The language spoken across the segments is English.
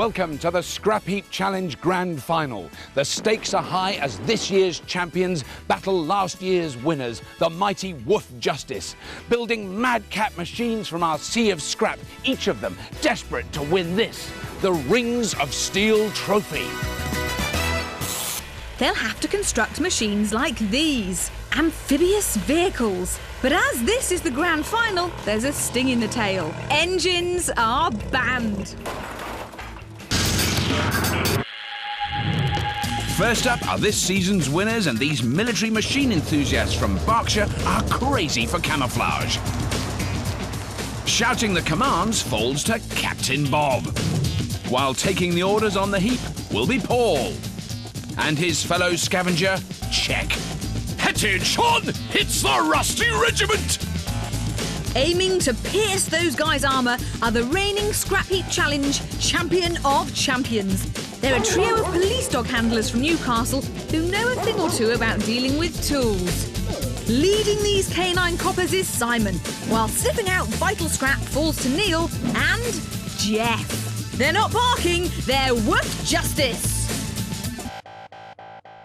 Welcome to the Scrapheap Challenge Grand Final. The stakes are high as this year's champions battle last year's winners, the mighty Woof Justice, building madcap machines from our sea of scrap, each of them desperate to win this, the Rings of Steel trophy. They'll have to construct machines like these, amphibious vehicles. But as this is the grand final, there's a sting in the tail. Engines are banned. First up are this season's winners, and these military machine enthusiasts from Berkshire are crazy for camouflage. Shouting the commands falls to Captain Bob, while taking the orders on the heap will be Paul. And his fellow scavenger, Check. Attention! It's the Rusty Regiment! Aiming to pierce those guys' armour are the reigning Scrapheap Challenge Champion of Champions. They're a trio of police dog handlers from Newcastle who know a thing or two about dealing with tools. Leading these canine coppers is Simon, while sniffing out vital scrap falls to Neil and Jeff. They're not barking, they're Woof Justice.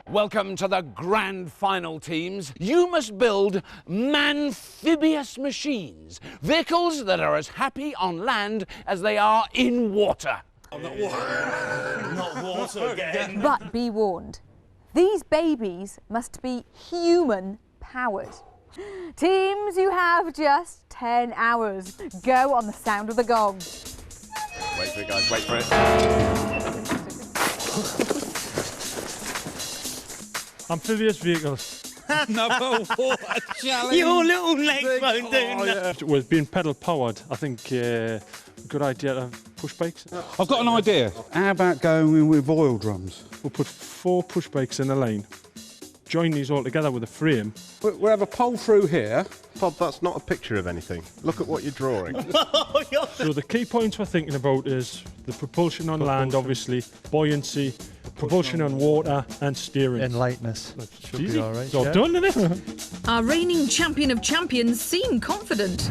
Welcome to the grand final, teams. You must build amphibious machines, vehicles that are as happy on land as they are in water. Not water again. But be warned, these babies must be human-powered. Teams, you have just 10 hours. Go on the sound of the gong. Wait for it, guys, wait for it. Amphibious vehicles. Another water challenge. Your little legs won't do nothing. With being pedal powered, I think good idea to have push bikes. I've got an idea. How about going in with oil drums? We'll put 4 push bikes in a lane, join these all together with a frame. We'll have a pole through here. Bob, that's not a picture of anything. Look at what you're drawing. So the key points we're thinking about is the propulsion on land, obviously, buoyancy, propulsion on water, and steering. And lightness. Should Easy. be all right. It's all done, isn't it? Our reigning champion of champions seem confident.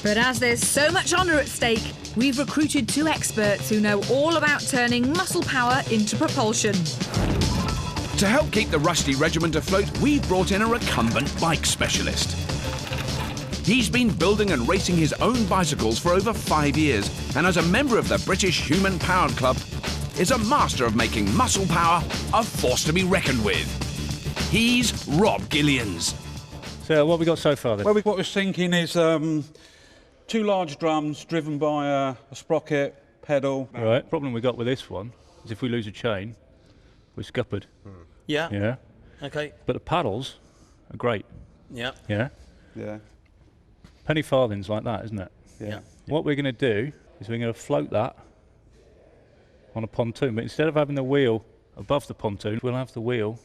But as there's so much honour at stake, we've recruited 2 experts who know all about turning muscle power into propulsion. To help keep the Rusty Regiment afloat, we've brought in a recumbent bike specialist. He's been building and racing his own bicycles for over 5 years, and as a member of the British Human Powered Club, is a master of making muscle power a force to be reckoned with. He's Rob Gillians. So what have we got so far then? Well, what we're thinking is 2 large drums driven by a sprocket, pedal. Right. Problem we got with this one is if we lose a chain, we're scuppered. Yeah. Yeah. Okay. But the paddles are great. Yeah. Yeah. Yeah. Penny farthings like that, isn't it? Yeah. What we're going to do is we're going to float that on a pontoon, but instead of having the wheel above the pontoon, we'll have the wheel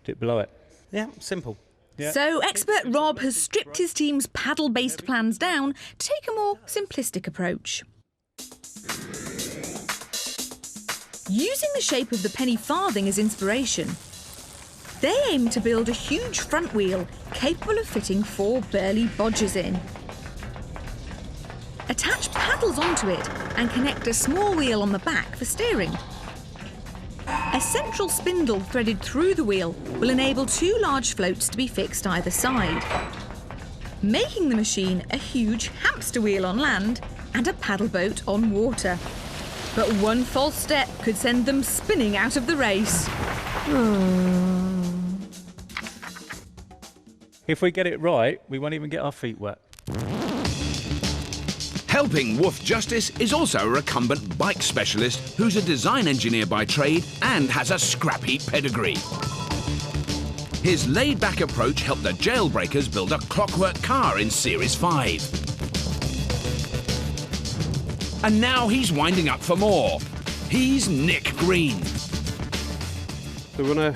dip below it. Yeah, simple. Yeah. So expert Rob has stripped his team's paddle-based plans down to take a more simplistic approach. Using the shape of the penny farthing as inspiration, they aim to build a huge front wheel capable of fitting 4 burly bodgers in. Attach paddles onto it and connect a small wheel on the back for steering. A central spindle threaded through the wheel will enable 2 large floats to be fixed either side, making the machine a huge hamster wheel on land and a paddle boat on water. But one false step could send them spinning out of the race. If we get it right, we won't even get our feet wet. Helping Woof Justice is also a recumbent bike specialist who's a design engineer by trade and has a scrapheap pedigree. His laid-back approach helped the jailbreakers build a clockwork car in Series 5. And now he's winding up for more. He's Nick Green. So you want to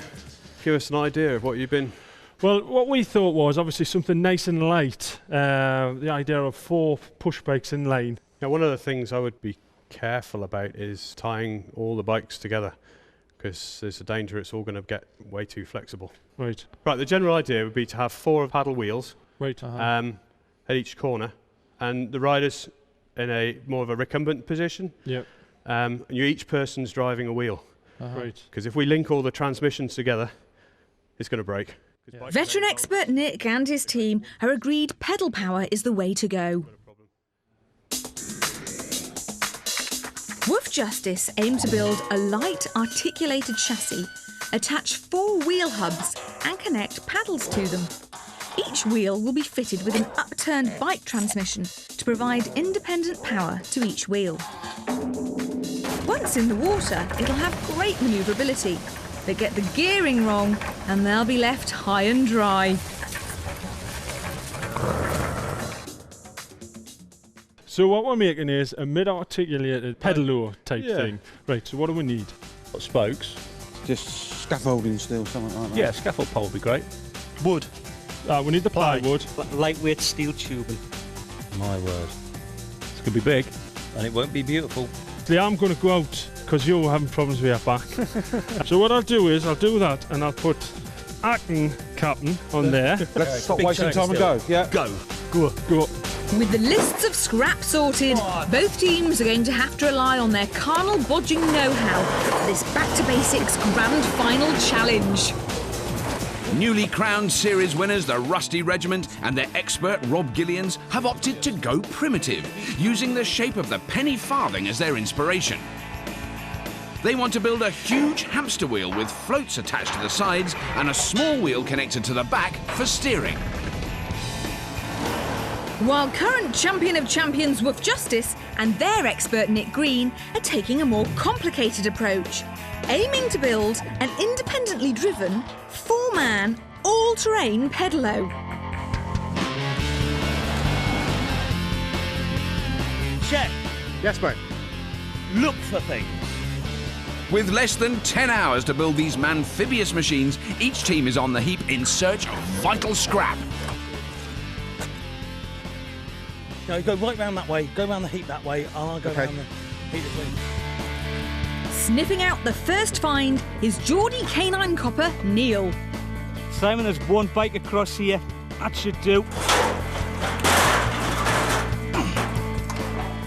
give us an idea of what you've been... Well, what we thought was obviously something nice and light. The idea of 4 push bikes in lane. Now, one of the things I would be careful about is tying all the bikes together, because there's a danger it's all going to get way too flexible. Right. Right, the general idea would be to have 4 paddle wheels Right. at each corner, and the riders in a more of a recumbent position. Yep. And each person's driving a wheel. Right. Because if we link all the transmissions together, it's going to break. Veteran expert Nick and his team are agreed pedal power is the way to go. Woof Justice aim to build a light articulated chassis, attach 4 wheel hubs and connect paddles to them. Each wheel will be fitted with an upturned bike transmission to provide independent power to each wheel. Once in the water, it'll have great manoeuvrability, but get the gearing wrong and they'll be left high and dry. So what we're making is a mid-articulated pedalo type thing. Right, so what do we need? Got spokes. Just scaffolding steel, something like that. Yeah, scaffold pole would be great. Wood. We need the plywood. Lightweight steel tubing. My word. It's going to be big. And it won't be beautiful. I'm going to go out because you're having problems with your back. So what I'll do is I'll do that and I'll put acting captain on there. Let's stop wasting time and go. Yeah. Go. With the lists of scrap sorted, both teams are going to have to rely on their carnal bodging know-how for this back-to-basics Grand Final challenge. Newly crowned series winners, the Rusty Regiment, and their expert Rob Gillians have opted to go primitive, using the shape of the penny farthing as their inspiration. They want to build a huge hamster wheel with floats attached to the sides and a small wheel connected to the back for steering. While current champion of champions Woof Justice and their expert Nick Green are taking a more complicated approach, aiming to build an independently driven, 4-man, all-terrain pedalo. Check. Yes, mate. Look for things. With less than 10 hours to build these amphibious machines, each team is on the heap in search of vital scrap. No, go right round that way. Go round the heap that way. I'll go round the heap this way. Sniffing out the first find is Geordie canine copper Neil. Simon, there's one bike across here. That should do.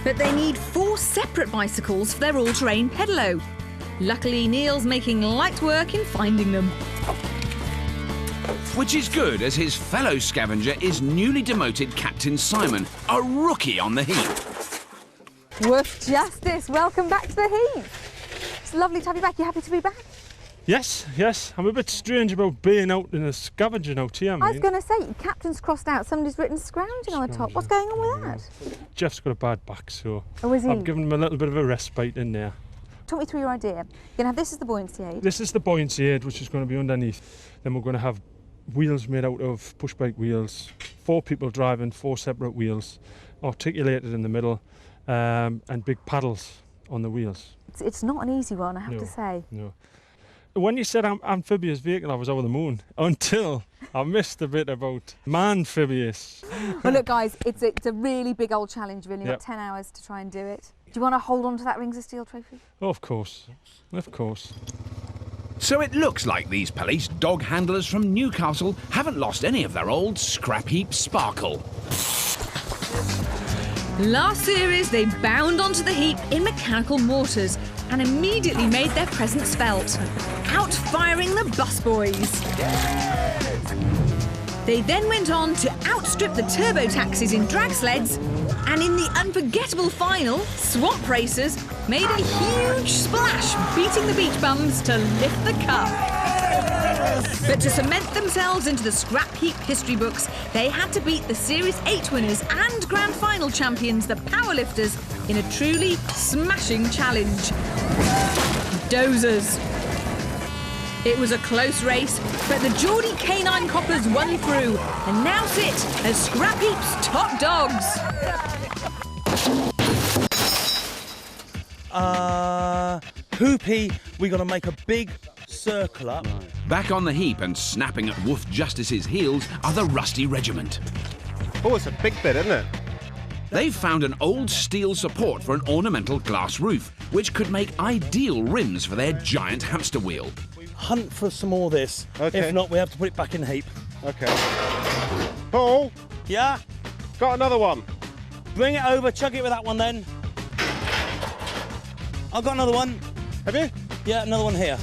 But they need 4 separate bicycles for their all-terrain pedalo. Luckily, Neil's making light work in finding them. Which is good, as his fellow scavenger is newly demoted Captain Simon, a rookie on the heap. Woof Justice, welcome back to the heap. It's lovely to have you back. You happy to be back? Yes. I'm a bit strange about being out in a scavenging out here, mate. I was going to say, captain's crossed out. Somebody's written scrounging on the top. What's going on with that? Jeff's got a bad back, so is he? I've given him a little bit of a respite in there. Talk me through your idea. You're going to have this as the buoyancy aid. This is the buoyancy aid, which is going to be underneath. Then we're going to have wheels made out of push bike wheels, 4 people driving 4 separate wheels, articulated in the middle, and big paddles on the wheels. It's not an easy one, I have to say. No. When you said amphibious vehicle, I was over the moon until I missed a bit about amphibious. Well, look, guys, it's a really big old challenge. We've only got 10 hours to try and do it. Do you want to hold on to that Rings of Steel trophy? Oh, of course. So it looks like these police dog handlers from Newcastle haven't lost any of their old scrap heap sparkle. Last series, they bound onto the heap in mechanical mortars and immediately made their presence felt, out-firing the busboys. They then went on to outstrip the turbo taxis in drag sleds, and in the unforgettable final, swamp racers made a huge splash, beating the beach bums to lift the cup. But to cement themselves into the scrap heap history books, they had to beat the Series 8 winners and Grand Final champions, the powerlifters, in a truly smashing challenge. Dozers. It was a close race, but the Geordie Canine Coppers won through and now sit as Scrap Heap's top dogs. Hoopy, we got to make a big circle up. Back on the heap and snapping at Woof Justice's heels are the Rusty Regiment. Oh, it's a big bit, isn't it? They've found an old steel support for an ornamental glass roof, which could make ideal rims for their giant hamster wheel. Hunt for some more of this. Okay. If not, we have to put it back in the heap. Okay. Paul? Yeah? Got another one. Bring it over, chuck it with that one then. I've got another one. Have you? Yeah, another one here.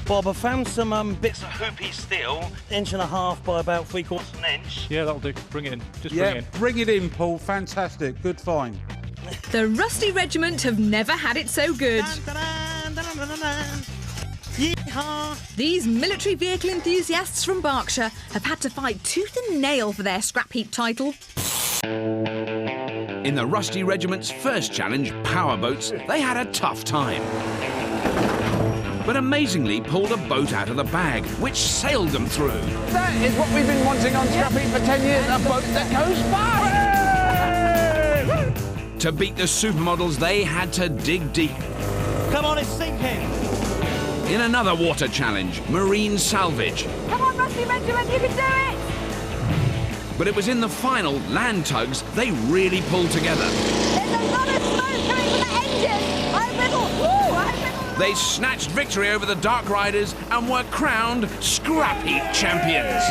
Bob, I found some bits of hoopy steel, 1.5 by about 3/4 inch. Yeah, that'll do. Bring it in. Just bring it in. Bring it in, Paul. Fantastic. Good find. The Rusty Regiment have never had it so good. Yeehaw! These military vehicle enthusiasts from Berkshire have had to fight tooth and nail for their scrap heap title. In the Rusty Regiment's first challenge, powerboats, they had a tough time. But amazingly pulled a boat out of the bag, which sailed them through. That is what we've been wanting on Scrapheap for 10 years, a boat that goes fast! To beat the supermodels, they had to dig deep. Come on, it's sinking! In another water challenge, marine salvage. Come on, Rusty Regiment, you can do it! But it was in the final, land tugs, they really pulled together. There's a lot of smoke coming from the engine! I'm little... They snatched victory over the Dark Riders and were crowned Scrapheap champions.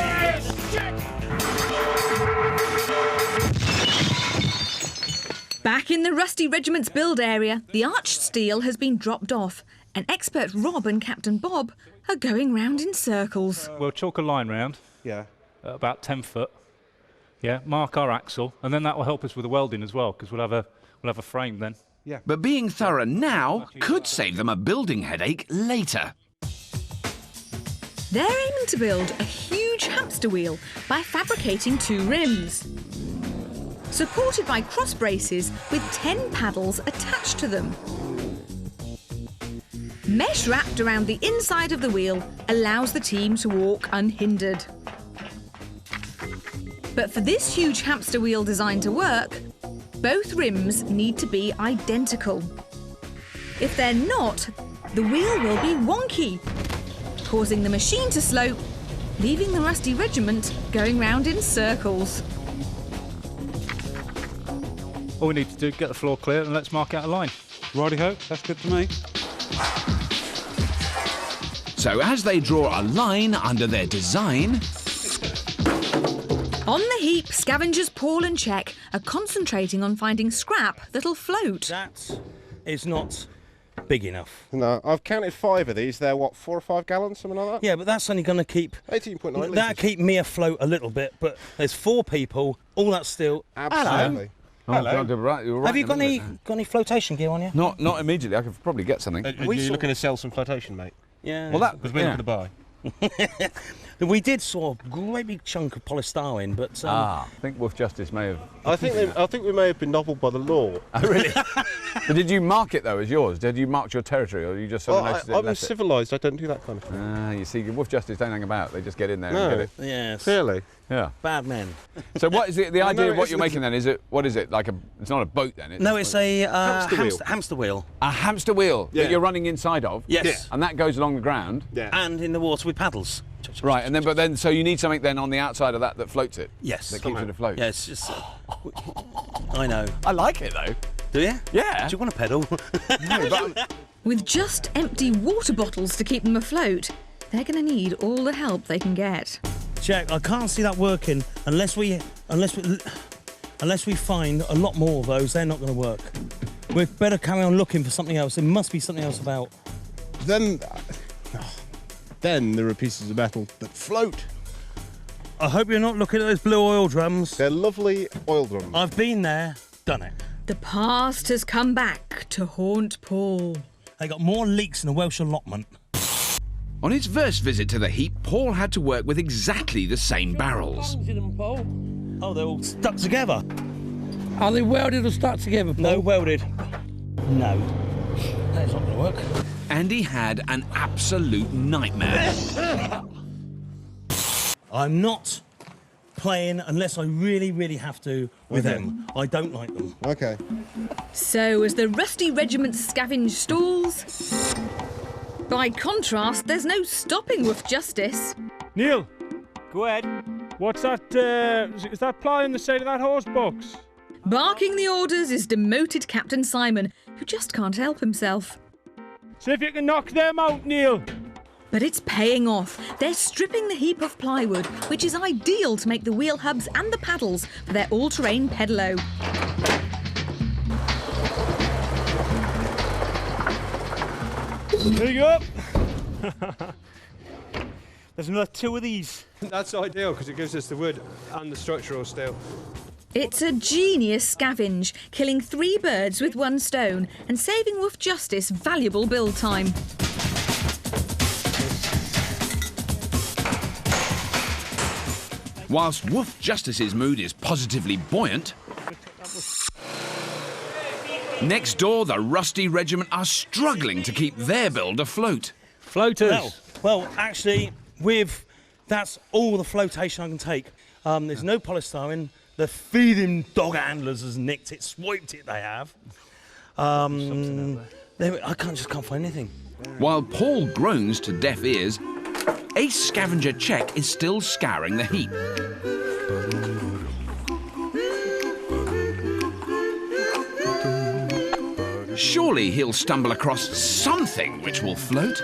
Back in the Rusty Regiment's build area, the arched steel has been dropped off, and expert Rob and Captain Bob are going round in circles. We'll chalk a line round. Yeah. At about 10 foot. Yeah, mark our axle, and then that will help us with the welding as well, because we'll have a frame then. Yeah. But being thorough now could save them a building headache later. They're aiming to build a huge hamster wheel by fabricating 2 rims, supported by cross braces with 10 paddles attached to them. Mesh wrapped around the inside of the wheel allows the team to walk unhindered. But for this huge hamster wheel design to work, both rims need to be identical. If they're not, the wheel will be wonky, causing the machine to slope, leaving the Rusty Regiment going round in circles. All we need to do is get the floor clear and let's mark out a line. Righty-ho, that's good to me. So as they draw a line under their design... On the heap, scavengers Paul and Czech are concentrating on finding scrap that'll float. That is not big enough. No, I've counted 5 of these. They're, what, 4 or 5 gallons, something like that? Yeah, but that's only going to keep... 18.9 litres. That'll keep me afloat a little bit, but there's 4 people, all that steel. Absolutely. Hello. Have you got any flotation gear on you? Not immediately. I could probably get something. Are you looking to sell some flotation, mate? Yeah. Well, that Because we're looking to buy. We did saw a great big chunk of polystyrene, but I think Woof Justice may have... I think we may have been nobbled by the law. Oh, really? But did you mark it, though, as yours? Did you mark your territory, or you just sort of noticed it and I'm left it? civilised, I don't do that kind of thing. You see, Woof Justice don't hang about. They just get in there No. and get it. yes, Clearly. Yeah. bad men. So what is it? The idea of what it's- you're making then? Is it? What is it? Like a? It's not a boat then. No, it's a Hamster wheel. hamster wheel. A hamster wheel Yeah. that you're running inside of. Yes. Yeah. And that goes along the ground. Yeah. And in the water with paddles. Right. And then, so you need something then on the outside of that floats it. Yes. That keeps it afloat. Yeah, it's just... I know. I like it though. Do you? Yeah. Do you want to pedal? No, but With just empty water bottles to keep them afloat, they're going to need all the help they can get. Jack, I can't see that working unless we find a lot more of those. They're not going to work. We better carry on looking for something else. There must be something else about. Then there are pieces of metal that float. I hope you're not looking at those blue oil drums. They're lovely oil drums. I've been there, done it. The past has come back to haunt Paul. They got more leaks than a Welsh allotment. On his first visit to the heap, Paul had to work with exactly the same barrels. Oh, they're all stuck together. Are they welded or stuck together, Paul? No, welded. No. That's not going to work. And he had an absolute nightmare. I'm not playing unless I really, really have to with them. I don't like them. Okay. So as the Rusty Regiment scavenge stalls, by contrast, there's no stopping Woof Justice. Neil, Go ahead. what's that? Is that ply on the side of that horse box? Barking the orders is demoted Captain Simon, who just can't help himself. See if you can knock them out, Neil. But it's paying off. They're stripping the heap of plywood, which is ideal to make the wheel hubs and the paddles for their all-terrain pedalo. There you go. There's another 2 of these. That's ideal because it gives us the wood and the structural steel. It's a genius scavenge, killing 3 birds with 1 stone and saving Woof Justice valuable build time. Whilst Woof Justice's mood is positively buoyant, next door the Rusty Regiment are struggling to keep their build afloat. Floaters. Well, actually, that's all the flotation I can take. There's no polystyrene. The feeding dog handlers has nicked it, swiped it. They have. I just can't find anything. While Paul groans to deaf ears, Ace Scavenger Check is still scouring the heap. Surely he'll stumble across something which will float.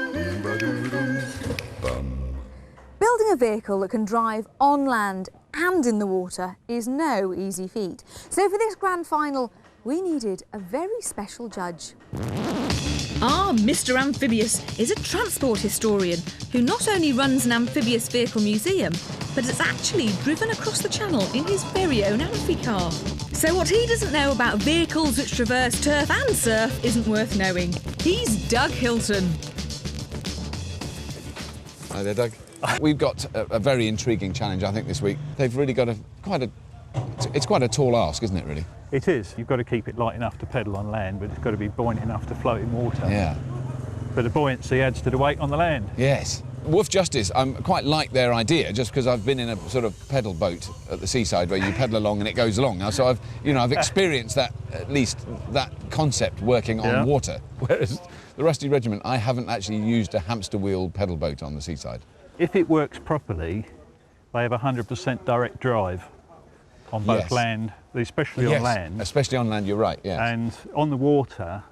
Building a vehicle that can drive on land and in the water is no easy feat. So for this grand final, we needed a very special judge. Ah, Mr. Amphibious is a transport historian who not only runs an amphibious vehicle museum, but has actually driven across the channel in his very own amphicar. So what he doesn't know about vehicles which traverse turf and surf isn't worth knowing. He's Doug Hilton. Hi there, Doug. We've got a very intriguing challenge, I think, this week. They've really got it's quite a tall ask, isn't it, really? It is. You've got to keep it light enough to pedal on land, but it's got to be buoyant enough to float in water. Yeah. But the buoyancy adds to the weight on the land. Yes. Woof Justice, I quite like their idea, just because I've been in a sort of pedal boat at the seaside where you pedal along and it goes along. Now, so I've experienced that, at least that concept working on water. Whereas the Rusty Regiment, I haven't actually used a hamster wheel pedal boat on the seaside. If it works properly, they have 100% direct drive on both land, especially on land. Especially on land, you're right, yeah. And on the water,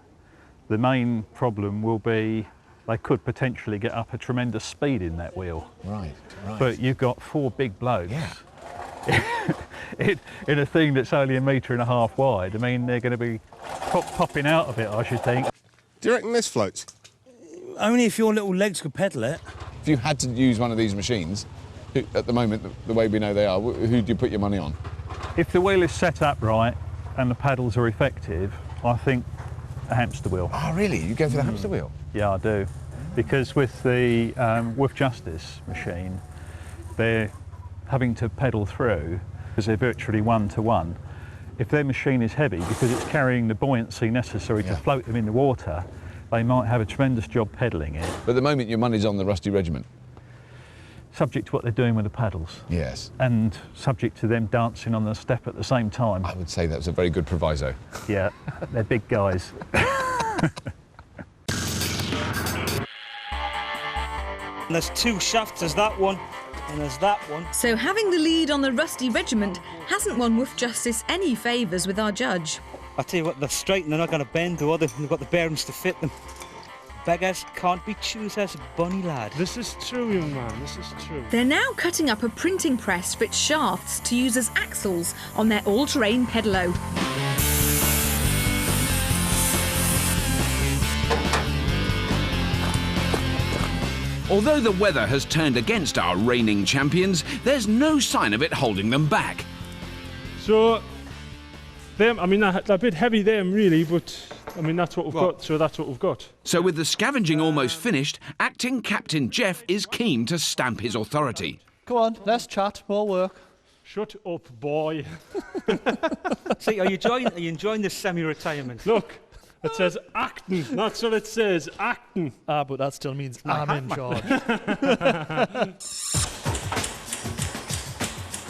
the main problem will be they could potentially get up a tremendous speed in that wheel. Right. But you've got 4 big blokes in a thing that's only 1.5 meters wide. I mean, they're going to be popping out of it, I should think. Do you reckon this floats? Only if your little legs could pedal it. If you had to use one of these machines, at the moment, the way we know they are, who do you put your money on? If the wheel is set up right and the paddles are effective, I think a hamster wheel. Oh, really? You go for the hamster wheel? Yeah, I do. Because with the Woof Justice machine, they're having to pedal through because they're virtually 1-to-1. If their machine is heavy, because it's carrying the buoyancy necessary to float them in the water, they might have a tremendous job pedalling it. But at the moment, your money's on the Rusty Regiment. Subject to what they're doing with the paddles. Yes. And subject to them dancing on the step at the same time. I would say that was a very good proviso. Yeah, they're big guys. And there's 2 shafts, there's that one, and there's that one. So having the lead on the Rusty Regiment hasn't won Woof Justice any favours with our judge. I tell you what, they're straight and they're not going to bend, or they've got the bearings to fit them. Beggars can't be choosers, bunny lad. This is true, young man, this is true. They're now cutting up a printing press for its shafts to use as axles on their all-terrain pedalo. Although the weather has turned against our reigning champions, there's no sign of it holding them back. So, I mean, they're a bit heavy, them, really, but, I mean, that's what we've got, so that's what we've got. So with the scavenging almost finished, Acting Captain Jeff is keen to stamp his authority. Go on, let's chat, more work. Shut up, boy. See, are you enjoying this semi-retirement? Look, it says acting, that's what it says, acting. Ah, but that still means I'm in charge.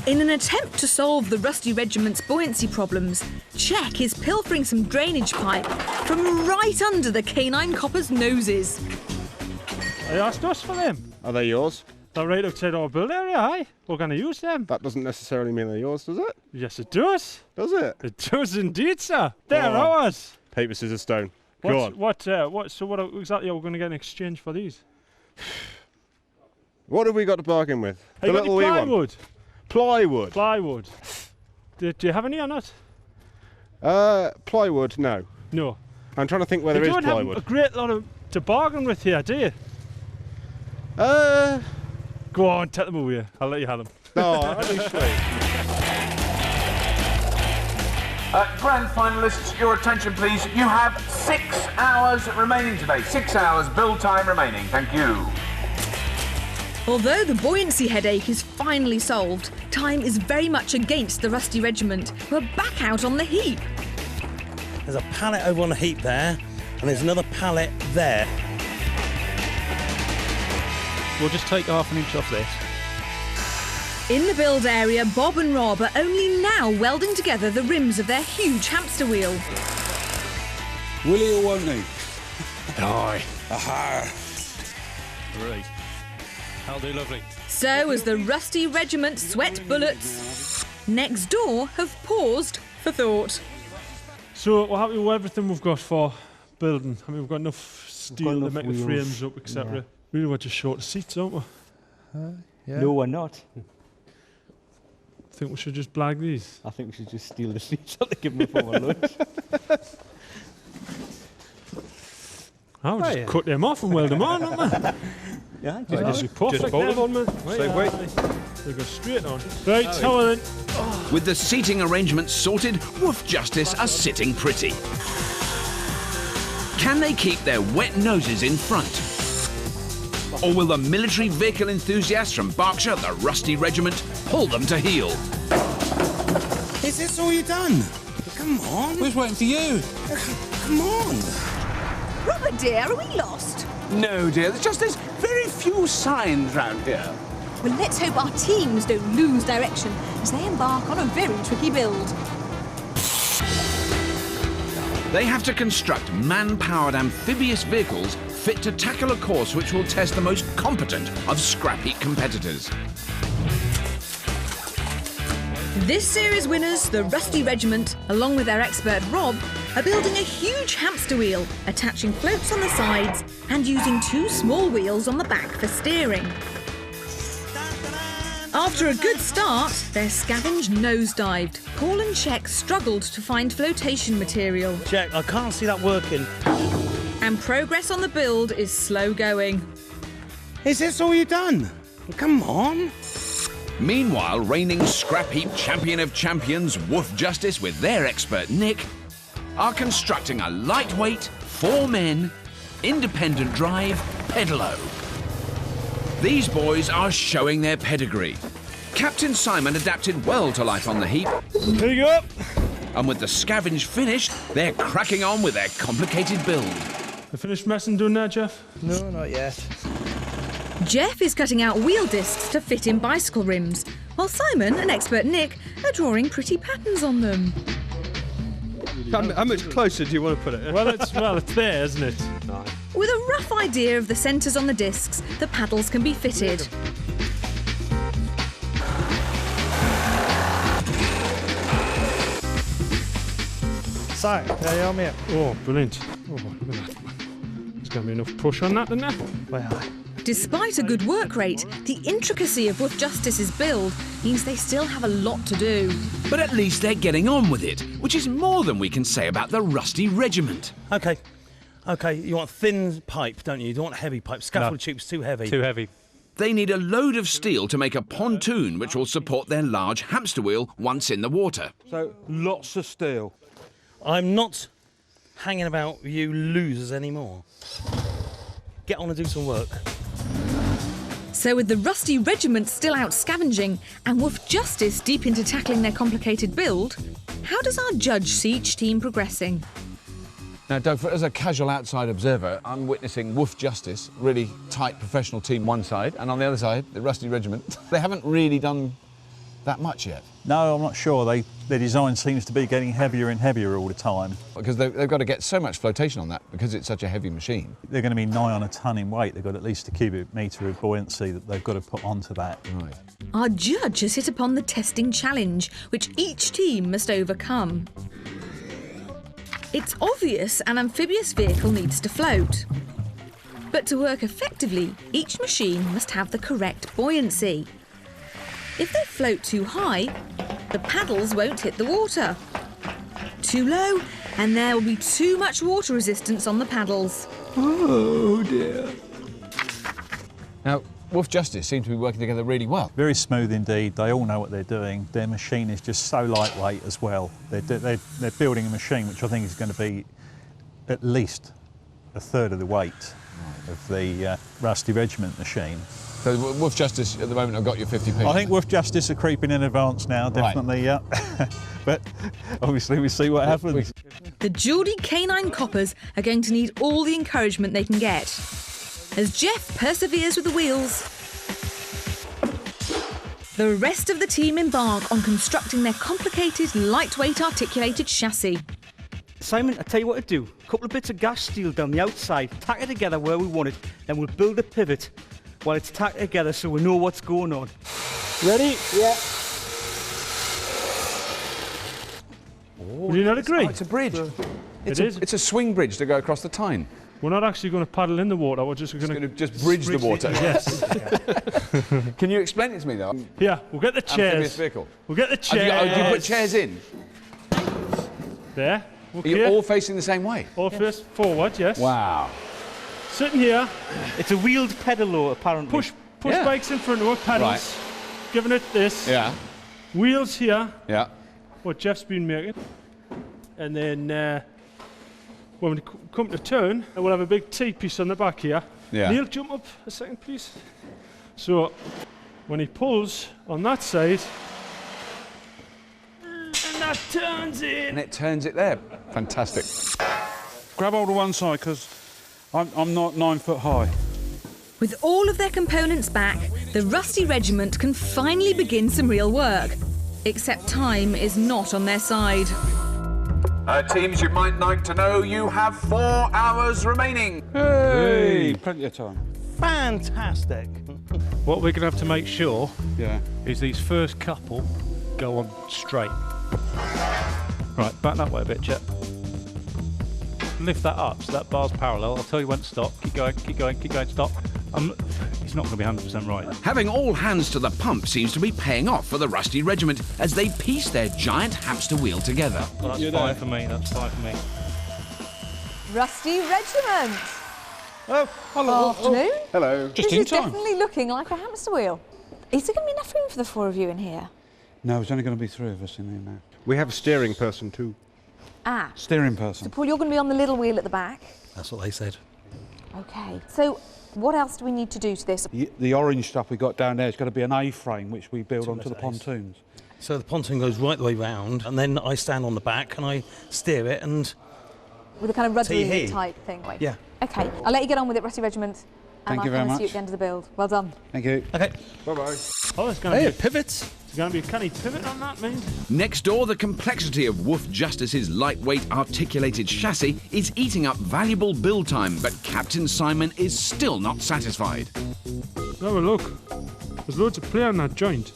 In an attempt to solve the Rusty Regiment's buoyancy problems, Czech is pilfering some drainage pipe from right under the canine coppers' noses. They asked us for them. Are they yours? They're right outside our build area, aye. We're going to use them. That doesn't necessarily mean they're yours, does it? Yes, it does. Does it? It does indeed, sir. They're ours. Paper, scissors, stone. Go on. So what exactly are we going to get in exchange for these? What have we got to bargain with? Have you got any wee one. plywood? Plywood? Plywood. Do you have any or not? Plywood, no. No. I'm trying to think where there is You don't plywood. have a great lot to bargain with here, do you? Go on, take them away. I'll let you have them. No, honestly. Grand finalists, your attention please. You have 6 hours remaining today. 6 hours build time remaining. Thank you. Although the buoyancy headache is finally solved, time is very much against the Rusty Regiment, who are back out on the heap. There's a pallet over on the heap there, and there's another pallet there. We'll just take half an inch off this. In the build area, Bob and Rob are only now welding together the rims of their huge hamster wheel. Will he or won't he? Aye. Aha! Right. That'll do lovely. So as the Rusty Regiment sweat bullets, next door have paused for thought. So we're happy with everything we've got for building. I mean, we've got enough steel to make the frames up, etc. Yeah. Really, we're just short of seats, aren't we? Yeah. No, we're not. Think we should just blag these? I think we should just steal the seats and give them a formal lunch. I'll just cut them off and weld them on, aren't they? Yeah, just perfect both on, man. So wait. They go straight on. Right, how then? With the seating arrangements sorted, Woof Justice are sitting pretty. Can they keep their wet noses in front? Or will the military vehicle enthusiasts from Berkshire, the Rusty Regiment, pull them to heel? Is this all you've done? Come on. Who's waiting for you? Come on. Robert dear, are we lost? No, dear, there's very few signs round here. Well, let's hope our teams don't lose direction as they embark on a very tricky build. They have to construct man-powered amphibious vehicles fit to tackle a course which will test the most competent of scrap heap competitors. This series winners, the Rusty Regiment, along with their expert Rob, are building a huge hamster wheel, attaching floats on the sides and using 2 small wheels on the back for steering. After a good start, their scavenge nosedived. Paul and Czech struggled to find flotation material. Jack, I can't see that working. And progress on the build is slow going. Is this all you've done? Come on. Meanwhile, reigning scrap heap champion of champions, Woof Justice, with their expert Nick, are constructing a lightweight, 4-men, independent drive pedalo. These boys are showing their pedigree. Captain Simon adapted well to life on the heap. Here you go. And with the scavenge finished, they're cracking on with their complicated build. You finished messing doing that, Jeff? No, not yet. Jeff is cutting out wheel discs to fit in bicycle rims, while Simon and expert Nick are drawing pretty patterns on them. How much closer do you want to put it? Well, it's there, isn't it? No. With a rough idea of the centres on the discs, the paddles can be fitted. So, there you are, mate. Oh, brilliant. Oh, look at that. There's going to be enough push on that, isn't there? Well, Despite a good work rate, the intricacy of Woof Justice's build means they still have a lot to do. But at least they're getting on with it, which is more than we can say about the Rusty Regiment. OK, you want thin pipe, don't you? You don't want heavy pipe. Scaffold tube's too heavy. Too heavy. They need a load of steel to make a pontoon which will support their large hamster wheel once in the water. So, lots of steel. I'm not hanging about you losers anymore. Get on and do some work. So with the Rusty Regiment still out scavenging and Woof Justice deep into tackling their complicated build, how does our judge see each team progressing? Now, Doug, as a casual outside observer, I'm witnessing Woof Justice, really tight professional team one side, and on the other side, the Rusty Regiment. They haven't really done that much yet. No, I'm not sure. Their design seems to be getting heavier and heavier all the time. Because they've got to get so much flotation on that because it's such a heavy machine. They're going to be nigh on a tonne in weight. They've got at least a cubic metre of buoyancy that they've got to put onto that. Right. Our judge has hit upon the testing challenge, which each team must overcome. It's obvious an amphibious vehicle needs to float. But to work effectively, each machine must have the correct buoyancy. If they float too high, the paddles won't hit the water. Too low, and there will be too much water resistance on the paddles. Oh dear. Now, Woof Justice seem to be working together really well. Very smooth indeed. They all know what they're doing. Their machine is just so lightweight as well. They're building a machine which I think is going to be at least a third of the weight of the Rusty Regiment machine. So Woof Justice at the moment have got your 50p? I think Woof Justice are creeping in advance now, definitely, yeah. But obviously we see what happens. The Geordie canine coppers are going to need all the encouragement they can get. As Jeff perseveres with the wheels, the rest of the team embark on constructing their complicated, lightweight, articulated chassis. Simon, I'll tell you what to do. A couple of bits of gas steel down the outside, tack it together where we want it, then we'll build a pivot while it's tacked together so we know what's going on. Ready? Yeah. Would you not agree? Oh, it's a bridge. It is. It's a swing bridge to go across the Tyne. We're not actually going to paddle in the water, we're just going to just bridge the water. Yes. Can you explain it to me though? Yeah, we'll get the chairs. Amphibious vehicle. We'll get the chairs. Have you put chairs in? There. Okay. Are you all facing the same way? All face forward, yes. Wow. Sitting here. It's a wheeled pedalo, apparently. Push bikes in front of it, pedals. Right. Giving it this. Yeah. Wheels here. Yeah. What Jeff's been making. And then when we come to turn, we'll have a big T-piece on the back here. Yeah. Neil, jump up a second, please. So when he pulls on that side, and that turns it. And it turns it there. Fantastic. Grab hold of one side, because I'm not 9 foot high. With all of their components back, the Rusty Regiment can finally begin some real work. Except time is not on their side. Teams, you might like to know you have 4 hours remaining. Hey! Plenty of time. Fantastic. What we're going to have to make sure Yeah. is these first couple go on straight. Right, back that way a bit, Jet. Lift that up so that bar's parallel. I'll tell you when to stop. Keep going, keep going, keep going, stop. It's not going to be 100% right. Having all hands to the pump seems to be paying off for the Rusty Regiment as they piece their giant hamster wheel together. Well, that's fine for me, that's fine for me. Rusty Regiment. Oh, hello. Afternoon. Hello. Just This in is time. definitely looking like a hamster wheel. Is there going to be enough room for the 4 of you in here? No, there's only going to be 3 of us in here now. We have a steering person too. Ah. Steering So, person. Paul, you're going to be on the little wheel at the back. That's what they said. OK. So, what else do we need to do to this? The orange stuff we got down there is going to be an A-frame which we build onto the A's. pontoons. So the pontoon goes right the way round, and then I stand on the back and I steer it, and With a kind of ruddery Tee-hee. type thing, like. yeah. OK. I'll let you get on with it, Rusty Regiment. Thank you I'll very see you much. at the end of the build. Well done. Thank you. Okay. Bye-bye. Oh, there's going to Hey, be it pivots. there's going to be a canny pivot on that, mate. Next door, the complexity of Woof Justice's lightweight articulated chassis is eating up valuable build time, but Captain Simon is still not satisfied. Have a look. There's loads of play on that joint.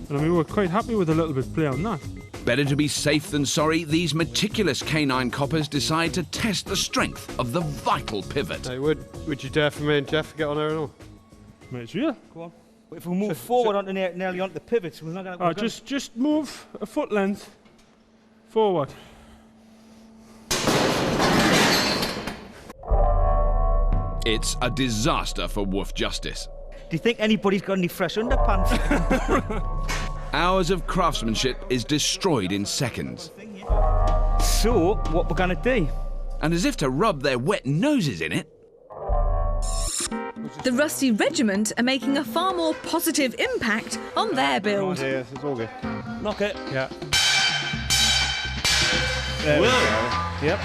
And I mean, we're quite happy with a little bit of play on that. Better to be safe than sorry, these meticulous canine coppers decide to test the strength of the vital pivot. Hey, would you dare for me and Jeff to get on there at all? Mate, it's real. Go on. If we move forward onto nearly onto the pivots, we're not going to... Just move a foot length forward. It's a disaster for Woof Justice. Do you think anybody's got any fresh underpants? Hours of craftsmanship is destroyed in seconds. So, what we're going to do? And as if to rub their wet noses in it, The Rusty Regiment are making a far more positive impact on their build. Yes, it's all good. Knock it. Yeah. There we go. Yep.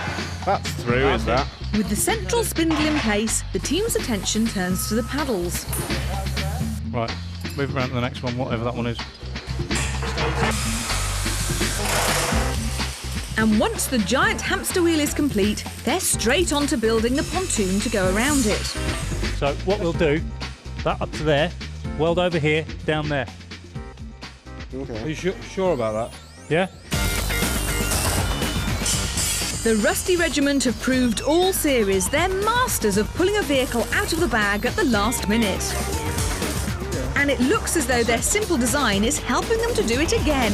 That's through, is that? With the central spindle in place, the team's attention turns to the paddles. Right, move around to the next one, whatever that one is. And once the giant hamster wheel is complete, they're straight on to building the pontoon to go around it. So what we'll do, that up to there, weld over here, down there. Okay. Are you sure about that? Yeah? The Rusty Regiment have proved all series they're masters of pulling a vehicle out of the bag at the last minute. And it looks as though their simple design is helping them to do it again.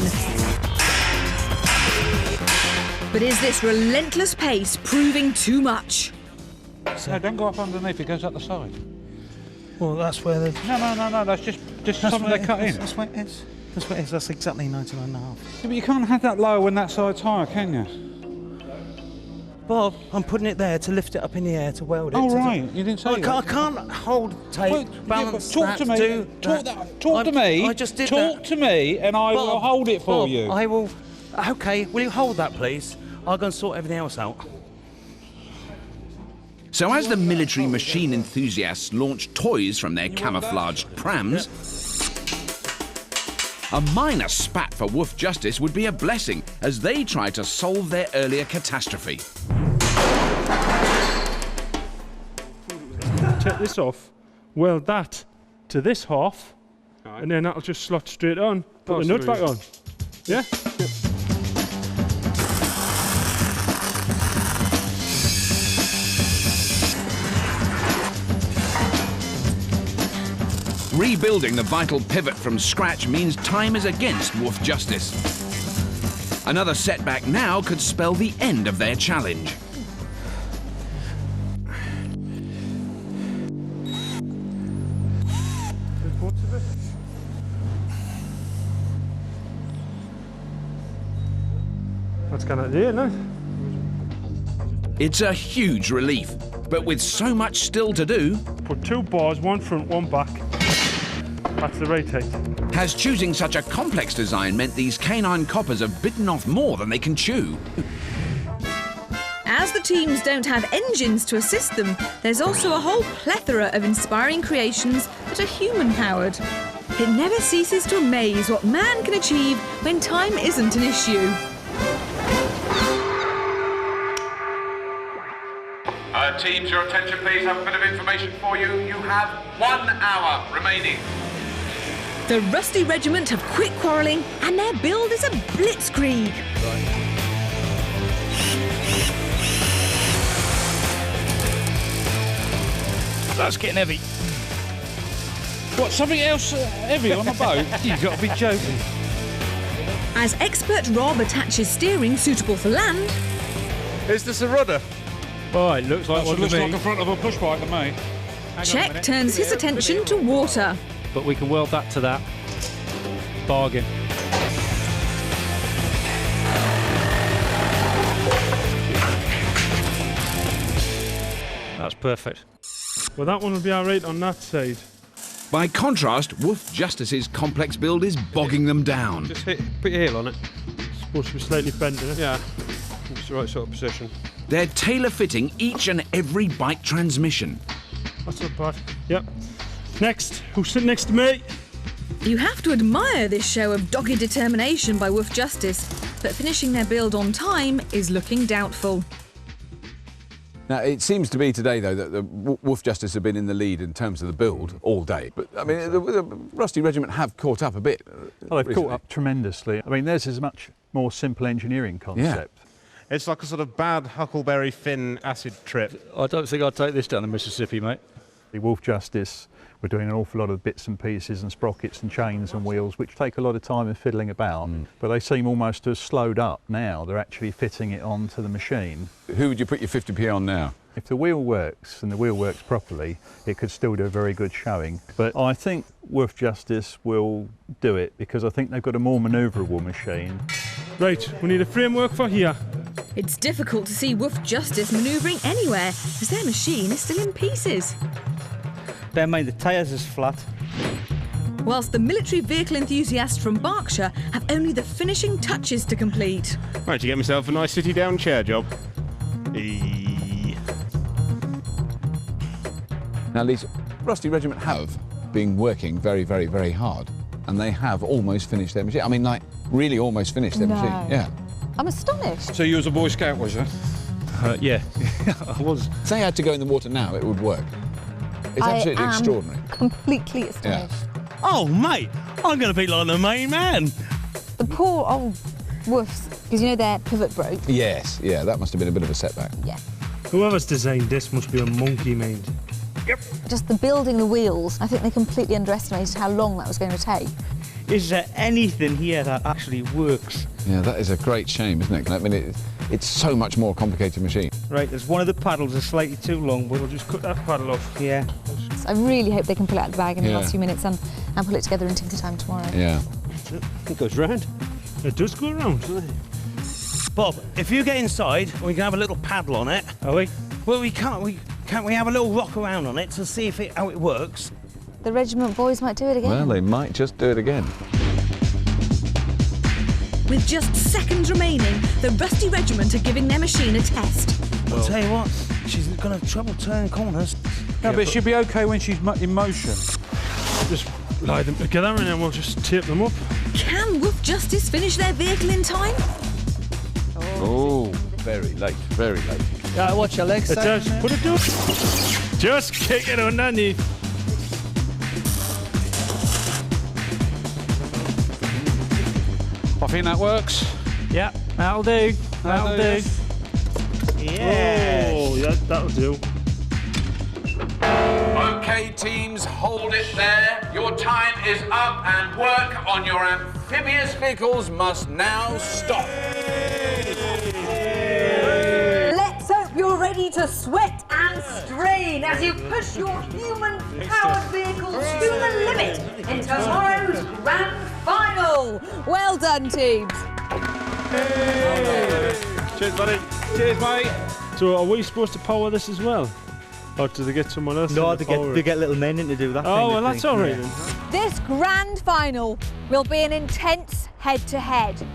But is this relentless pace proving too much? No, don't go up underneath, it goes up the side. Well, that's where the... No, that's just something they cut in. That's where it is. That's where it is. That's exactly 99.5. Yeah, but you can't have that low when that side's higher, can you? Bob, I'm putting it there to lift it up in the air to weld it. Oh, right. You didn't say I can't hold, take, balance, talk to me. Talk to me. I just did Talk to me, and I will hold it for you. I will. OK, will you hold that, please? I'll go and sort everything else out. So as the military machine enthusiasts launch toys from their camouflaged prams, a minor spat for Woof Justice would be a blessing as they try to solve their earlier catastrophe. Take this off, weld that to this half, and then that'll just slot straight on. Put the nut back on. Yeah? Rebuilding the vital pivot from scratch means time is against Woof Justice. Another setback now could spell the end of their challenge. That's kind of there, no? It's a huge relief, but with so much still to do... Put 2 bars, one front, one back. That's the right height. Has choosing such a complex design meant these canine coppers have bitten off more than they can chew? As the teams don't have engines to assist them, there's also a whole plethora of inspiring creations that are human-powered. It never ceases to amaze what man can achieve when time isn't an issue. Teams, your attention please. I have a bit of information for you. You have 1 hour remaining. The Rusty Regiment have quit quarrelling and their build is a blitzkrieg. That's getting heavy. What, something else heavy on the boat? You've got to be joking. As expert Rob attaches steering suitable for land... Is this a rudder? Oh, it looks like one to me. Looks like the front of a push bike to me. Czech turns his attention to water. But we can weld that to that. Bargain. That's perfect. Well, that one will be all right on that side. By contrast, Woof Justice's complex build is bogging them down. Just put your heel on it. It's supposed to be slightly bent, isn't it? Yeah. It's the right sort of position. They're tailor-fitting each and every bike transmission. That's not bad. Yep. Next, who's sitting next to me? You have to admire this show of dogged determination by Woof Justice, but finishing their build on time is looking doubtful. Now, it seems to be today, though, that the Woof Justice have been in the lead in terms of the build all day. But, I mean, the Rusty Regiment have caught up a bit. Well, they've caught up tremendously. I mean, theirs is a much more simple engineering concept. Yeah. It's like a sort of bad Huckleberry Finn acid trip. I don't think I'd take this down the Mississippi, mate. The Woof Justice were doing an awful lot of bits and pieces and sprockets and chains and wheels, which take a lot of time and fiddling about. But they seem almost to have slowed up now. They're actually fitting it onto the machine. Who would you put your 50p on now? If the wheel works, and the wheel works properly, it could still do a very good showing. But I think Woof Justice will do it, because I think they've got a more manoeuvrable machine. Right, we need a framework for here. It's difficult to see Woof Justice manoeuvring anywhere, as their machine is still in pieces. Bear in mind the tyres is flat. Whilst the military vehicle enthusiasts from Berkshire have only the finishing touches to complete. Right, to get myself a nice city down chair job. Now, Lisa, Rusty Regiment have been working very, very, very hard, and they have almost finished their machine. I mean, like, really almost finished their machine. Yeah. I'm astonished. So you was a Boy Scout, was you? Yeah, I was. If they had to go in the water now, it would work. It's absolutely extraordinary. Completely astonished. Oh, mate, I'm going to be like the main man. The poor old Woofs, because you know their pivot broke. Yes, yeah, that must have been a bit of a setback. Yeah. Whoever's designed this must be a monkey mind. Yep. Just the building the wheels, I think they completely underestimated how long that was going to take. Is there anything here that actually works? Yeah, that is a great shame, isn't it? I mean, it's so much more complicated machine. Right, there's one of the paddles is slightly too long, but we'll just cut that paddle off. Yeah. So I really hope they can pull it out of the bag in the last few minutes and pull it together in tinker time tomorrow. Yeah. It goes round. It does go around. Bob, if you get inside, we can have a little paddle on it. Are we? Well, can't we have a little rock around on it to see how it works? The Regiment boys might do it again. Well, they might just do it again. With just seconds remaining, the Rusty Regiment are giving their machine a test. I'll tell you what, she's going to have trouble turning corners. No, but she'll be OK when she's in motion. Just lie them together and then we'll just tape them up. Can Woof Justice finish their vehicle in time? Oh, very late, very late. Yeah, watch your legs. Just put it down. Just kick it underneath. I think that works. Yeah, that'll do. That'll do. Yeah. Oh, yeah, that'll do. OK, teams, hold it there. Your time is up and work on your amphibious vehicles must now stop. Let's hope you're ready to sweat and strain as you push your human-powered vehicle to the limit in tomorrow's Grand Final. Well done, teams. Cheers, buddy. Cheers, mate. So are we supposed to power this as well? Or do they get someone else? No, they get little men in to do that. Oh, well, that's all right then. This Grand Final will be an intense head-to-head.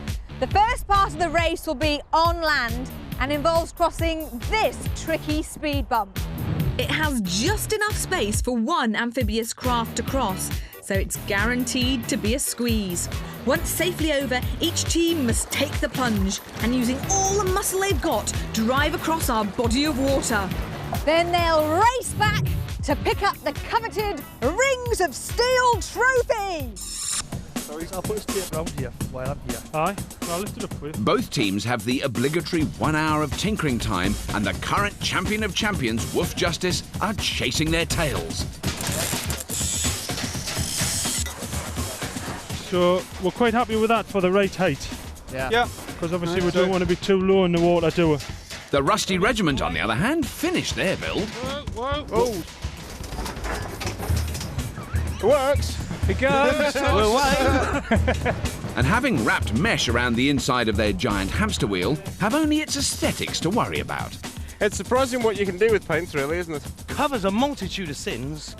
The first part of the race will be on land and involves crossing this tricky speed bump. It has just enough space for one amphibious craft to cross, so it's guaranteed to be a squeeze. Once safely over, each team must take the plunge and, using all the muscle they've got, drive across our body of water. Then they'll race back to pick up the coveted Rings of Steel trophy. Sorry, I'll put this tape around here while I'm here. Aye, I'll lift it up for you. Both teams have the obligatory 1 hour of tinkering time, and the current champion of champions, Woof Justice, are chasing their tails. So we're quite happy with that for the right height. Yeah. Because obviously we don't want to be too low in the water, do we? The Rusty Regiment, on the other hand, finished their build. Whoa. It works. It goes. And having wrapped mesh around the inside of their giant hamster wheel, have only its aesthetics to worry about. It's surprising what you can do with paint, really, isn't it? Covers a multitude of sins.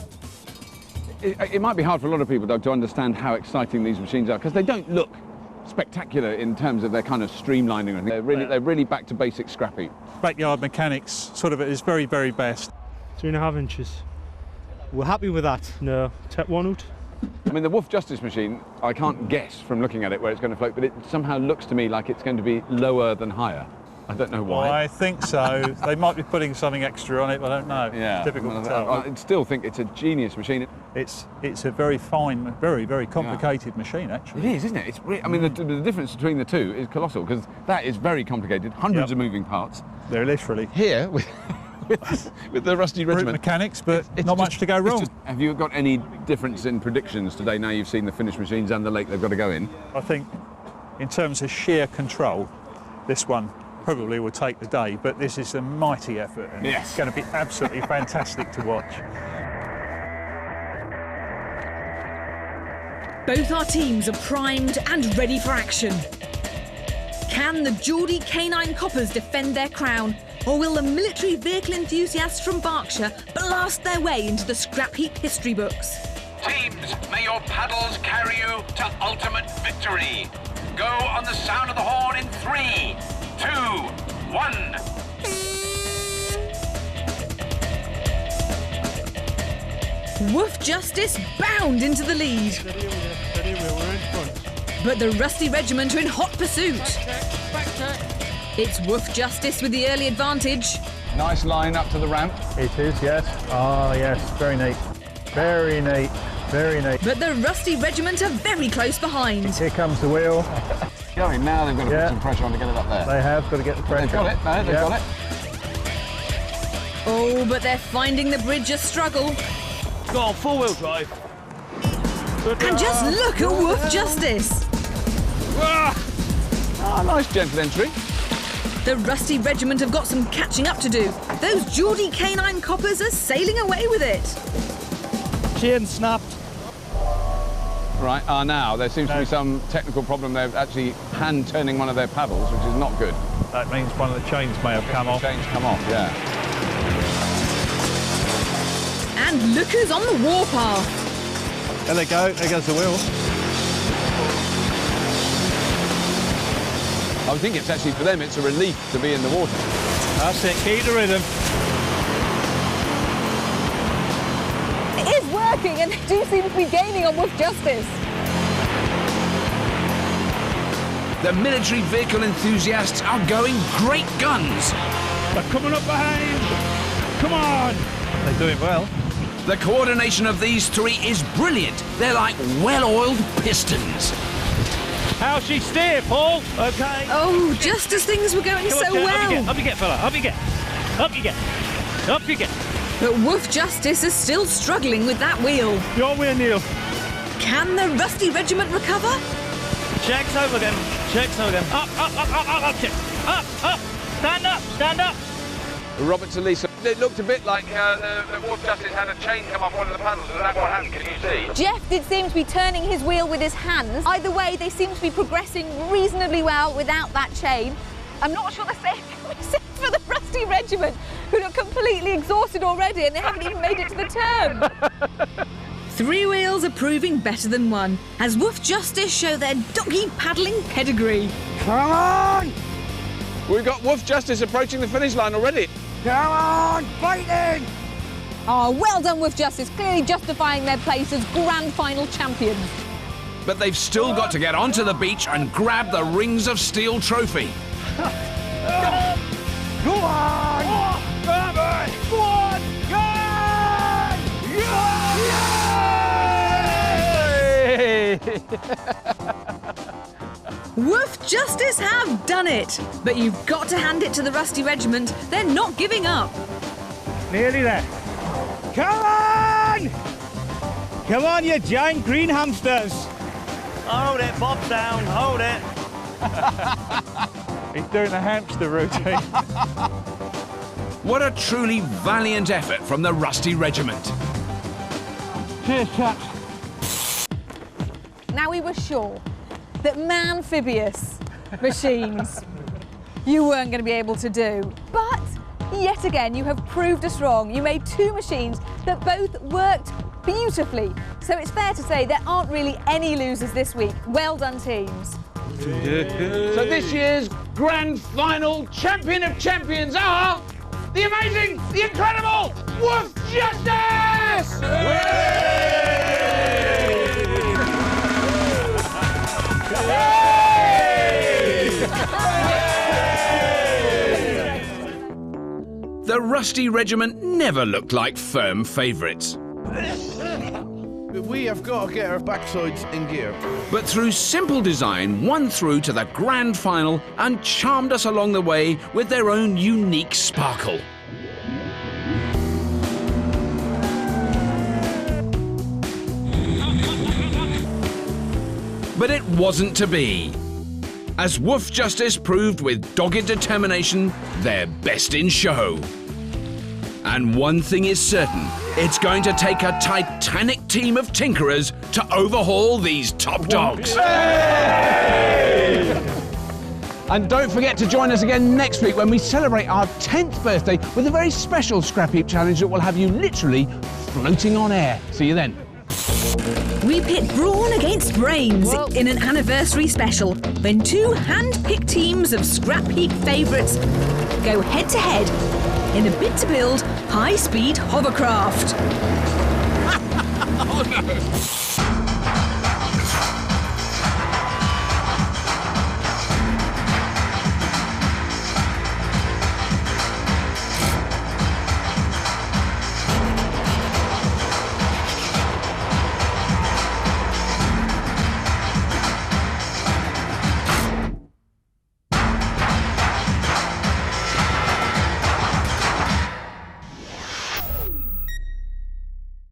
It might be hard for a lot of people, Doug, to understand how exciting these machines are, because they don't look spectacular in terms of their kind of streamlining. They're really back to basic scrappy. Backyard mechanics, sort of at its very, very best. 3.5 inches. We're happy with that. No, tap one out. I mean, the Woof Justice machine, I can't guess from looking at it where it's going to float, but it somehow looks to me like it's going to be lower than higher. I don't know why. Well, I think so. They might be putting something extra on it, but I don't know. Yeah. It's difficult to tell. I still think it's a genius machine. It's a very fine, very, very complicated machine, actually. It is, isn't it? I mean, the difference between the two is colossal, because that is very complicated, hundreds of moving parts. They're literally here with the Rusty brute Regiment. mechanics, but not much to go wrong. Have you got any difference in predictions today, now you've seen the finished machines and the lake they've got to go in? I think in terms of sheer control, this one probably will take the day, but this is a mighty effort and it's going to be absolutely fantastic to watch. Both our teams are primed and ready for action. Can the Geordie Canine Coppers defend their crown, or will the military vehicle enthusiasts from Berkshire blast their way into the scrap heap history books? Teams, may your paddles carry you to ultimate victory. Go on the sound of the horn in 3, 2, 1. Woof Justice bound into the lead. But the Rusty Regiment are in hot pursuit. It's Woof Justice with the early advantage. Nice line up to the ramp. It is, yes. Oh, yes, very neat. Very neat, very neat. But the Rusty Regiment are very close behind. Here comes the wheel. Going now, they've got to put some pressure on to get it up there. They have got to get the pressure. They've got it, no, they've got it. Oh, but they're finding the bridge a struggle. Go on, four-wheel drive. And just look at Woof Justice. Ah, nice gentle entry. The Rusty Regiment have got some catching up to do. Those Geordie canine coppers are sailing away with it. Chain snapped. Right, now there seems to be some technical problem. They're actually hand-turning one of their paddles, which is not good. That means one of the chains may have come off. Chains come off, yeah. And look who's on the warpath. There they go, there goes the wheel. I think it's actually, for them, it's a relief to be in the water. That's it, keep the rhythm. It is working, and they do seem to be gaining on Woof Justice. The military vehicle enthusiasts are going great guns. They're coming up behind. Come on. They're doing well. The coordination of these three is brilliant. They're like well-oiled pistons. How's she steer, Paul? Okay. Oh, just as things were going so well. Up you get, fella. Up you get. Up you get. Up you get. But Woof Justice is still struggling with that wheel. Your way, Neil. Can the Rusty Regiment recover? Checks over again. Checks over again. Up, up, up, up, up, up, check. Up, up. Stand up, stand up. Robert to Lisa. It looked a bit like the Woof Justice had a chain come off one of the paddles. Is that what happened? Can you see? Jeff did seem to be turning his wheel with his hands. Either way, they seem to be progressing reasonably well without that chain. I'm not sure the same can be said for the Rusty Regiment, who look completely exhausted already and they haven't even made it to the turn. Three wheels are proving better than one, as Woof Justice show their doggy paddling pedigree. Come on! We've got Woof Justice approaching the finish line already. Come on, fighting! Oh, well done Woof Justice, clearly justifying their place as Grand Final champions. But they've still got to get onto the beach and grab the Rings of Steel trophy. Go on! Go on! Go on! Woof Justice have done it, but you've got to hand it to the Rusty Regiment. They're not giving up. Nearly there. Come on! Come on, you giant green hamsters. Hold it, Bob down, hold it. He's doing the hamster routine. What a truly valiant effort from the Rusty Regiment. Cheers, chaps. Now we were sure that amphibious machines you weren't going to be able to do. But yet again, you have proved us wrong. You made two machines that both worked beautifully. So it's fair to say there aren't really any losers this week. Well done, teams. So this year's Grand Final champion of champions are the amazing, the incredible Woof Justice! The Rusty Regiment never looked like firm favourites. We have got to get our backsides in gear. But through simple design, won through to the Grand Final and charmed us along the way with their own unique sparkle. But it wasn't to be. As Woof Justice proved with dogged determination, they're best in show. And one thing is certain, it's going to take a titanic team of tinkerers to overhaul these top dogs. Hey! And don't forget to join us again next week when we celebrate our 10th birthday with a very special Scrapheap challenge that will have you literally floating on air. See you then. We pit brawn against brains in an anniversary special when two hand-picked teams of Scrapheap favourites go head-to-head in a bid to build high-speed hovercraft. Oh no!